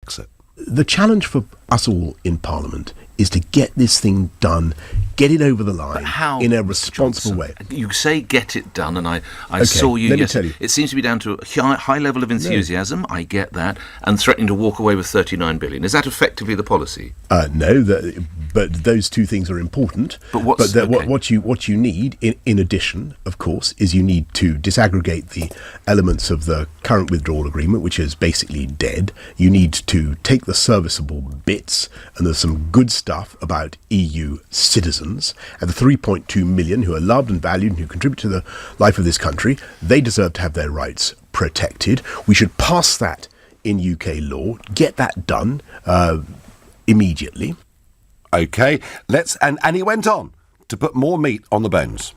Brexit? The challenge for us all in Parliament is to get this thing done, get it over the line in a responsible way. You say get it done, and I saw you yesterday. It seems to be down to a high level of enthusiasm, I get that, and threatening to walk away with 39 billion. Is that effectively the policy? No, but those two things are important. But what you need, in addition, of course, is you need to disaggregate the elements of the current withdrawal agreement, which is basically dead. You need to take the serviceable bits, and there's some good stuff about EU citizens, and the 3.2 million who are loved and valued and who contribute to the life of this country. They deserve to have their rights protected. We should pass that in UK law, get that done immediately. OK, and he went on to put more meat on the bones.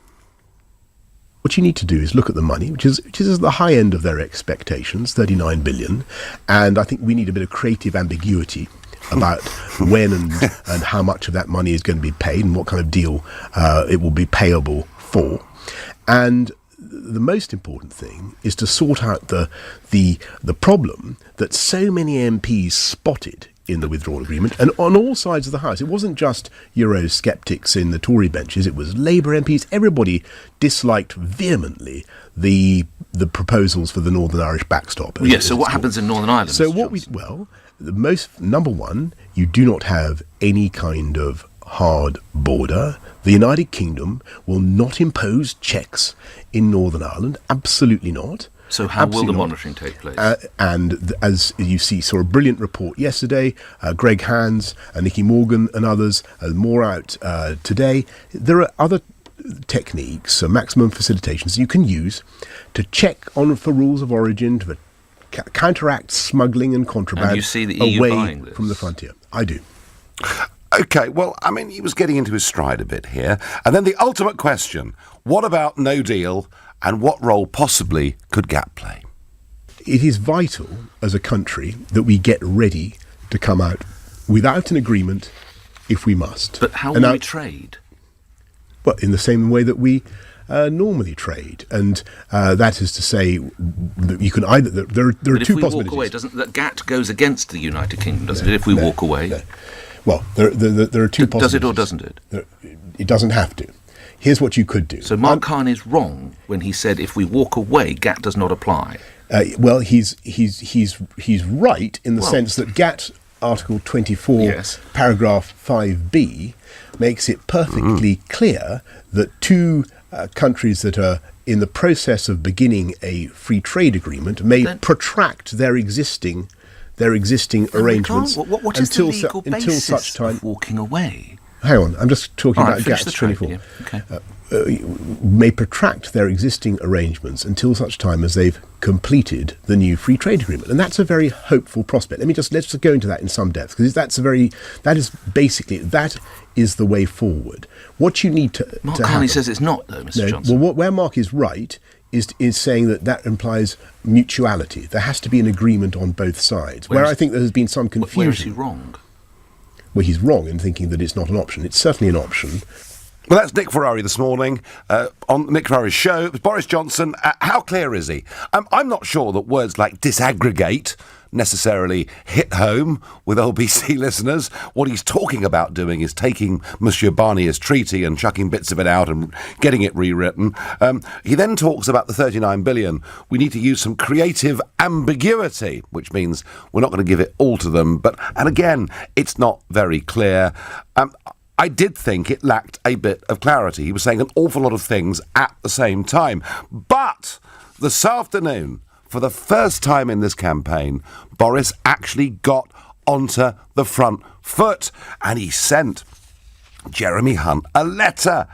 What you need to do is look at the money, which is at the high end of their expectations, 39 billion, and I think we need a bit of creative ambiguity about when and how much of that money is going to be paid and what kind of deal it will be payable for. And the most important thing is to sort out the problem that so many MPs spotted in the withdrawal agreement, and on all sides of the House. It wasn't just Eurosceptics in the Tory benches, it was Labour MPs. Everybody disliked vehemently the proposals for the Northern Irish backstop. Yes, so what happens in Northern Ireland? So number one, you do not have any kind of hard border. The United Kingdom will not impose checks in Northern Ireland, absolutely not. So how will the monitoring take place? And as you saw a brilliant report yesterday, Greg Hands, Nicky Morgan and others, more out today. There are other techniques, maximum facilitations you can use to check for rules of origin, to counteract smuggling and contraband and you see the EU away from the frontier. I do. OK, well, I mean, he was getting into his stride a bit here. And then the ultimate question, what about no deal, and what role possibly could GATT play? It is vital as a country that we get ready to come out without an agreement if we must. But how will we trade? Well, in the same way that we normally trade, and that is to say that you can either there are two possibilities. If we walk away, doesn't that GATT goes against the United Kingdom, doesn't it? If we walk away, well, there are two possibilities. Does it or doesn't it? It doesn't have to. Here's what you could do. So Mark Carney is wrong when he said if we walk away, GATT does not apply. Well, he's right in the sense that GATT Article 24, paragraph 5b, makes it perfectly clear that two countries that are in the process of beginning a free trade agreement may protract their existing arrangements what is the legal basis such time of walking away. Hang on, I'm just talking about GATT 24. Yeah. Okay. May protract their existing arrangements until such time as they've completed the new free trade agreement, and that's a very hopeful prospect. Let's just go into that in some depth, because that is the way forward. What you need to Mark Carney says it's not, though, Mr. Johnson. Well, where Mark is right is saying that implies mutuality. There has to be an agreement on both sides. Where I think there has been some confusion. Where is he wrong? Well, he's wrong in thinking that it's not an option. It's certainly an option. Well, that's Nick Ferrari this morning on Nick Ferrari's show. It was Boris Johnson. How clear is he? I'm not sure that words like disaggregate necessarily hit home with LBC listeners. What he's talking about doing is taking Monsieur Barnier's treaty and chucking bits of it out and getting it rewritten. He then talks about the 39 billion. We need to use some creative ambiguity, which means we're not going to give it all to them. And again, it's not very clear. I did think it lacked a bit of clarity. He was saying an awful lot of things at the same time. But this afternoon, for the first time in this campaign, Boris actually got onto the front foot, and he sent Jeremy Hunt a letter.